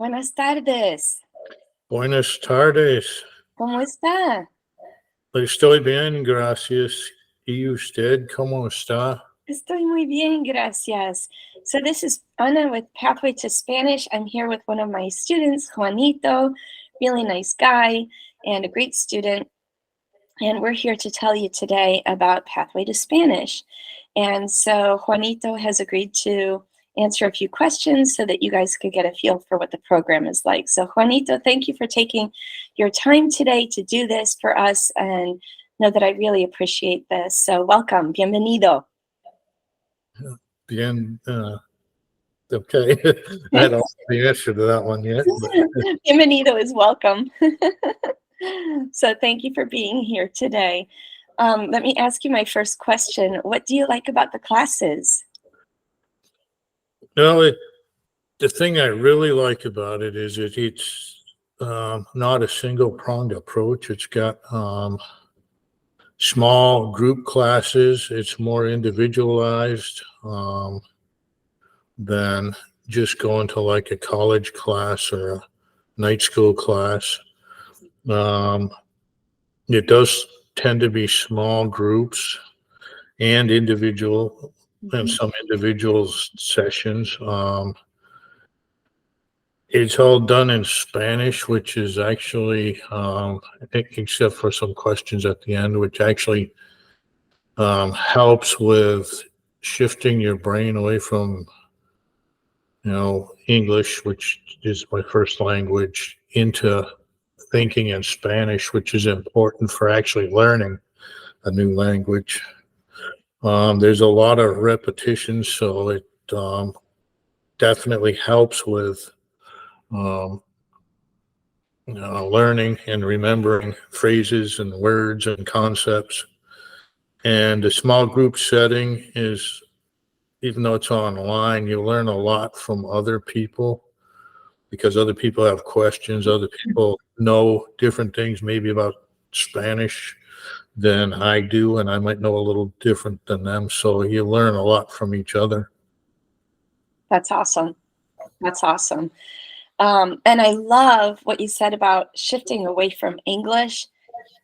Buenas tardes. Buenas tardes. ¿Cómo está? Estoy bien, gracias. ¿Y usted cómo está? Estoy muy bien, gracias. So this is Ana with Pathway to Spanish. I'm here with one of my students, Juanito, really nice guy and a great student. And we're here to tell you today about Pathway to Spanish. And so Juanito has agreed to answer a few questions so that you guys could get a feel for what the program is like. So Juanito, thank you for taking your time today to do this for us, and know that I really appreciate this. So welcome, bienvenido. Bien, okay. I don't know the answer to that one yet, but Bienvenido is welcome. So thank you for being here today. Let me ask you my first question. What do you like about the classes? no, the thing I really like about it is it's not a single pronged approach. It's got small group classes. It's more individualized than just going to like a college class or a night school class. It does tend to be small groups and individual and some individual sessions. It's all done in Spanish, which is actually, except for some questions at the end, which actually helps with shifting your brain away from, English, which is my first language, into thinking in Spanish, which is important for actually learning a new language. There's a lot of repetition, so it definitely helps with learning and remembering phrases and words and concepts. And the small group setting is, even though it's online, you learn a lot from other people because other people have questions. Other people know different things, maybe about Spanish than I do, and I might know a little different than them. So you learn a lot from each other. That's awesome. That's awesome. And I love what you said about shifting away from English.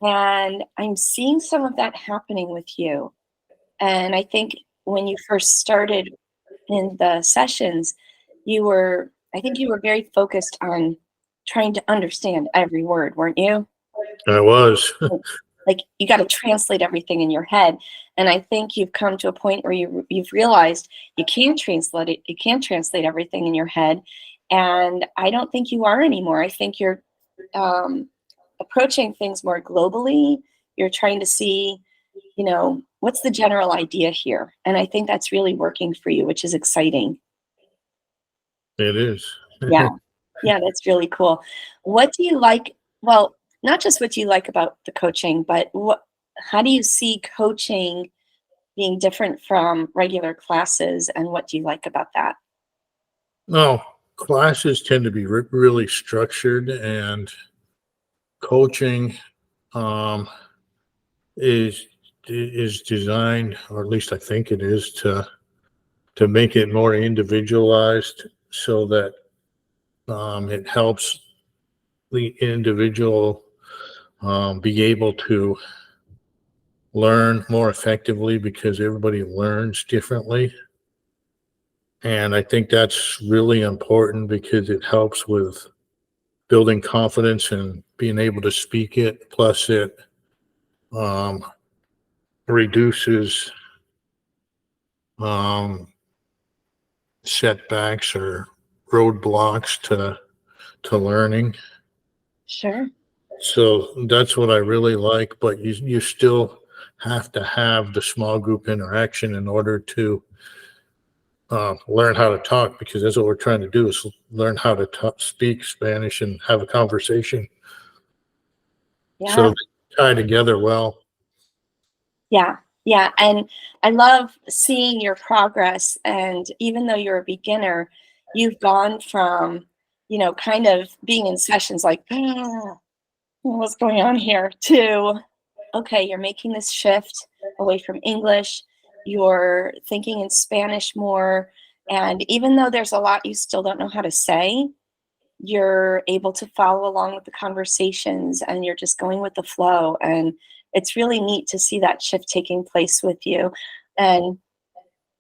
And I'm seeing some of that happening with you. And I think when you first started in the sessions, I think you were very focused on trying to understand every word, weren't you? I was. Like you got to translate everything in your head. And I think you've come to a point where you've realized you can't translate it. You can't translate everything in your head. And I don't think you are anymore. I think you're um, approaching things more globally. You're trying to see, what's the general idea here? And I think that's really working for you, which is exciting. It is. Yeah. Yeah, that's really cool. What do you like? Well, not just what do you like about the coaching, but how do you see coaching being different from regular classes, and what do you like about that? No, classes tend to be really structured, and coaching um, is designed, or at least I think it is, to make it more individualized, so that it helps the individual be able to learn more effectively because everybody learns differently. And I think that's really important because it helps with building confidence and being able to speak it. Plus, it um, reduces um, setbacks or roadblocks to learning. Sure. So that's what I really like. But you still have to have the small group interaction in order to learn how to talk, because that's what we're trying to do, is learn how to speak Spanish and have a conversation. So Yeah. they tie together well. Yeah. Yeah. And I love seeing your progress. And even though you're a beginner, you've gone from, kind of being in sessions like, what's going on here, to, okay, you're making this shift away from English. You're thinking in Spanish more. And even though there's a lot you still don't know how to say, you're able to follow along with the conversations and you're just going with the flow. And it's really neat to see that shift taking place with you. And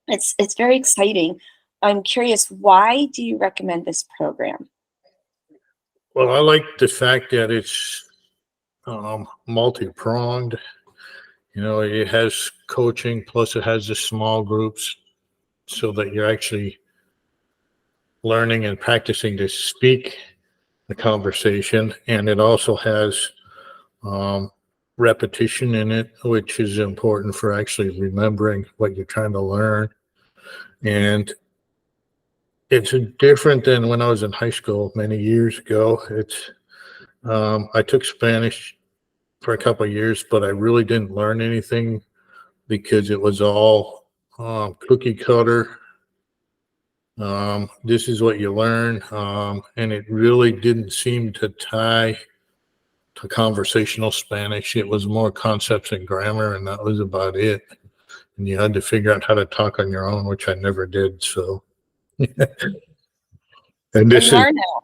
it's very exciting. I'm curious, why do you recommend this program? Well, I like the fact that it's multi-pronged. You know, it has coaching, plus it has the small groups so that you're actually learning and practicing to speak the conversation. And it also has repetition in it, which is important for actually remembering what you're trying to learn. And it's different than when I was in high school many years ago. I took Spanish for a couple of years, but I really didn't learn anything because it was all cookie cutter. This is what you learn. And it really didn't seem to tie to conversational Spanish. It was more concepts and grammar, and that was about it. And you had to figure out how to talk on your own, which I never did. So, and And you are now.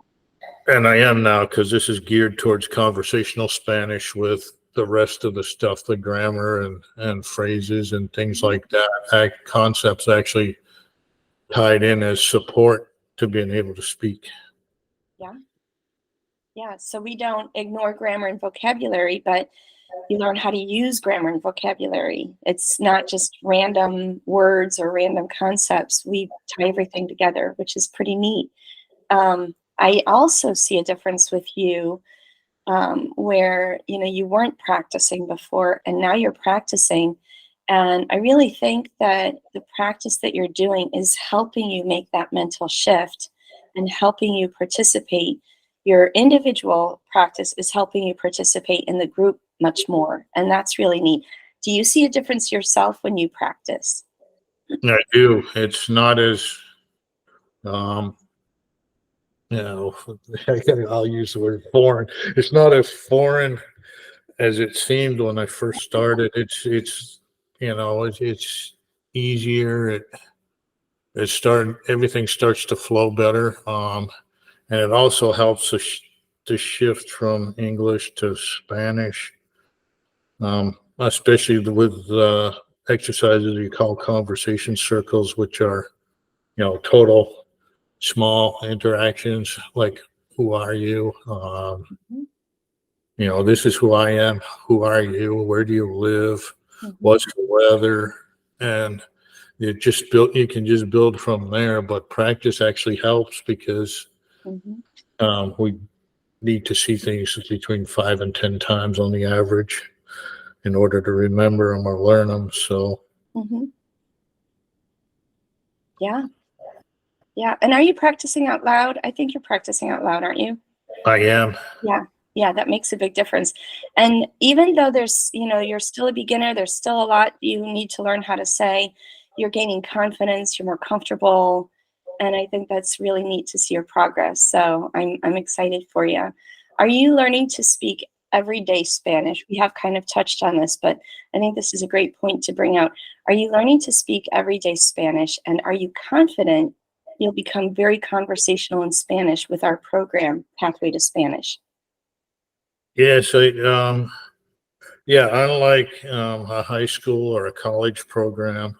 and I am now, because this is geared towards conversational Spanish with the rest of the stuff, the grammar and phrases and things like that. Concepts actually tied in as support to being able to speak. Yeah. Yeah. So we don't ignore grammar and vocabulary, but you learn how to use grammar and vocabulary. It's not just random words or random concepts. We tie everything together, which is pretty neat. I also see a difference with you where you weren't practicing before and now you're practicing. And I really think that the practice that you're doing is helping you make that mental shift and helping you participate. Your individual practice is helping you participate in the group much more. And that's really neat. Do you see a difference yourself when you practice? I do. It's not as, you know, I'll use the word foreign. It's not as foreign as it seemed when I first started. It's easier. Everything starts to flow better. And it also helps to shift from English to Spanish, especially with exercises you call conversation circles, which are, total small interactions like, who are you? Mhm. This is who I am. Who are you? Where do you live? Mhm. What's the weather? And you can just build from there, but practice actually helps because Mhm. we need to see things between 5 and 10 times on the average in order to remember them or learn them. So Mhm. Yeah. Yeah. And are you practicing out loud? I think you're practicing out loud, aren't you? I am. Yeah. Yeah, that makes a big difference. And even though you're still a beginner, there's still a lot you need to learn how to say. You're gaining confidence, you're more comfortable. And I think that's really neat to see your progress. So I'm excited for you. Are you learning to speak everyday Spanish? We have kind of touched on this, but I think this is a great point to bring out. Are you learning to speak everyday Spanish? And are you confident you'll become very conversational in Spanish with our program, Pathway to Spanish? Yes. Unlike a high school or a college program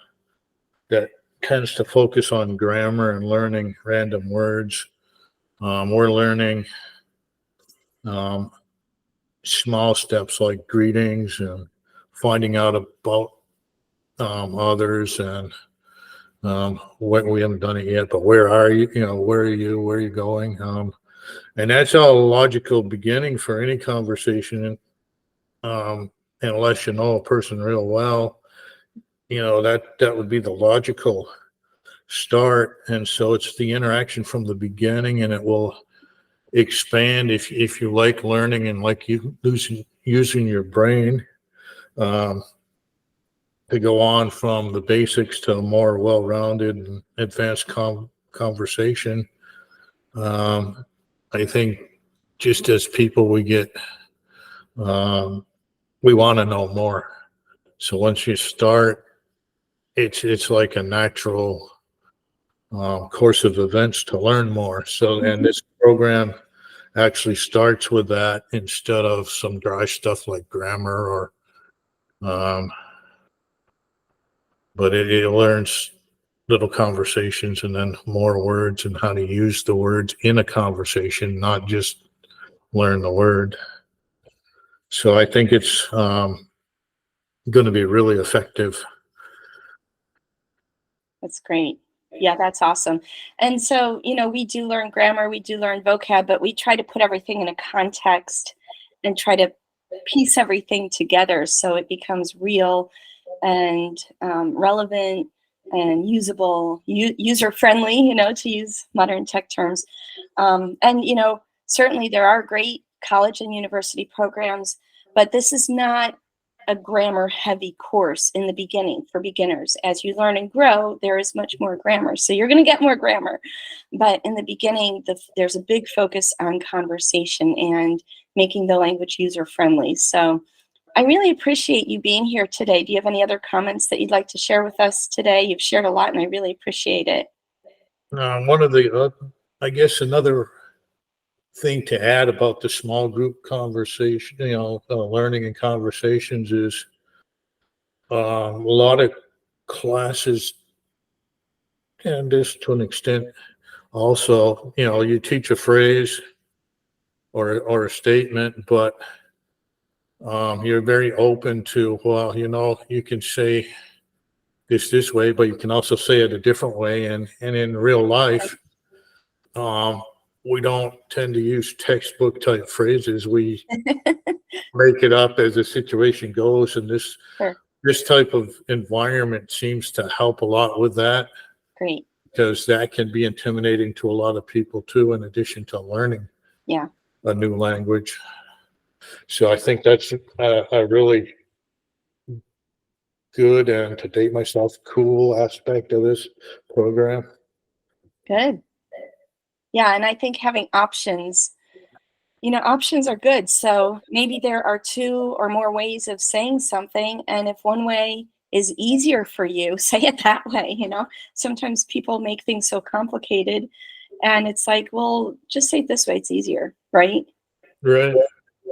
that tends to focus on grammar and learning random words, we're learning um, small steps like greetings and finding out about others and what we haven't done it yet, but where are you? Where are you? Where are you going? And that's all a logical beginning for any conversation. Unless you know a person real well, that would be the logical start. And so it's the interaction from the beginning, and it will expand if you like learning and like using your brain. Um, to go on from the basics to a more well-rounded and advanced conversation. I think just as people, um, we want to know more. So once you start, it's like a natural course of events to learn more. So, and this program actually starts with that instead of some dry stuff like grammar or, but it learns little conversations and then more words and how to use the words in a conversation, not just learn the word. So I think it's going to be really effective. That's great. Yeah, that's awesome. And so, we do learn grammar, we do learn vocab, but we try to put everything in a context and try to piece everything together so it becomes real and relevant and usable, user friendly, to use modern tech terms. And, certainly there are great college and university programs, but this is not a grammar heavy course in the beginning for beginners. As you learn and grow, there is much more grammar. So you're going to get more grammar. But in the beginning, there's a big focus on conversation and making the language user friendly. So I really appreciate you being here today. Do you have any other comments that you'd like to share with us today? You've shared a lot and I really appreciate it. One of the, I guess another thing to add about the small group conversation, learning and conversations is a lot of classes, and this to an extent also, you teach a phrase or a statement, but you're very open to, well, you can say this way, but you can also say it a different way. And in real life, we don't tend to use textbook type phrases. We make it up as the situation goes. And Sure. this type of environment seems to help a lot with that. Great. Because that can be intimidating to a lot of people too, in addition to learning a new language. So I think that's a really good and, to date myself, cool aspect of this program. Good. Yeah, and I think having options, options are good. So maybe there are 2 or more ways of saying something. And if one way is easier for you, say it that way. Sometimes people make things so complicated and it's like, well, just say it this way. It's easier, right? Right.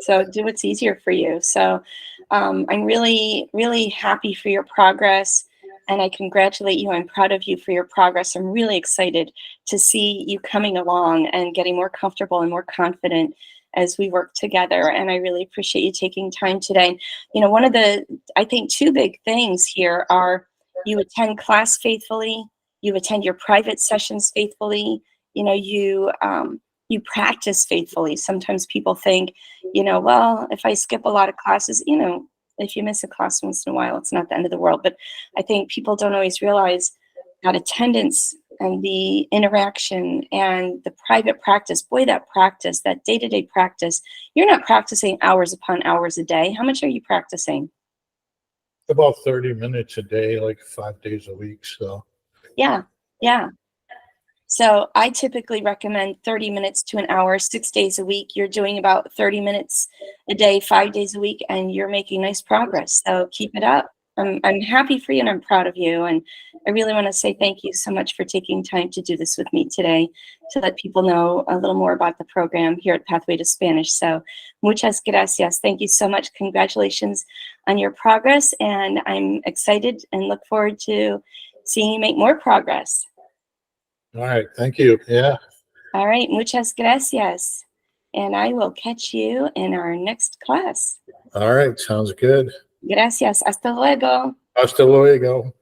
So do what's easier for you. So I'm really, really happy for your progress. And I congratulate you. I'm proud of you for your progress. I'm really excited to see you coming along and getting more comfortable and more confident as we work together. And I really appreciate you taking time today. One of the, I think, 2 big things here are you attend class faithfully, you attend your private sessions faithfully, you practice faithfully. Sometimes people think, well, if I skip a lot of classes, if you miss a class once in a while, it's not the end of the world. But I think people don't always realize that attendance and the interaction and the private practice, boy, that practice, that day-to-day practice, you're not practicing hours upon hours a day. How much are you practicing? About 30 minutes a day, like 5 days a week. So yeah. So I typically recommend 30 minutes to an hour, 6 days a week. You're doing about 30 minutes a day, 5 days a week, and you're making nice progress. So keep it up. I'm happy for you and I'm proud of you. And I really want to say thank you so much for taking time to do this with me today to let people know a little more about the program here at Pathway to Spanish. So muchas gracias. Thank you so much. Congratulations on your progress. And I'm excited and look forward to seeing you make more progress. All right. Thank you. Yeah. All right. Muchas gracias. And I will catch you in our next class. All right. Sounds good. Gracias. Hasta luego. Hasta luego.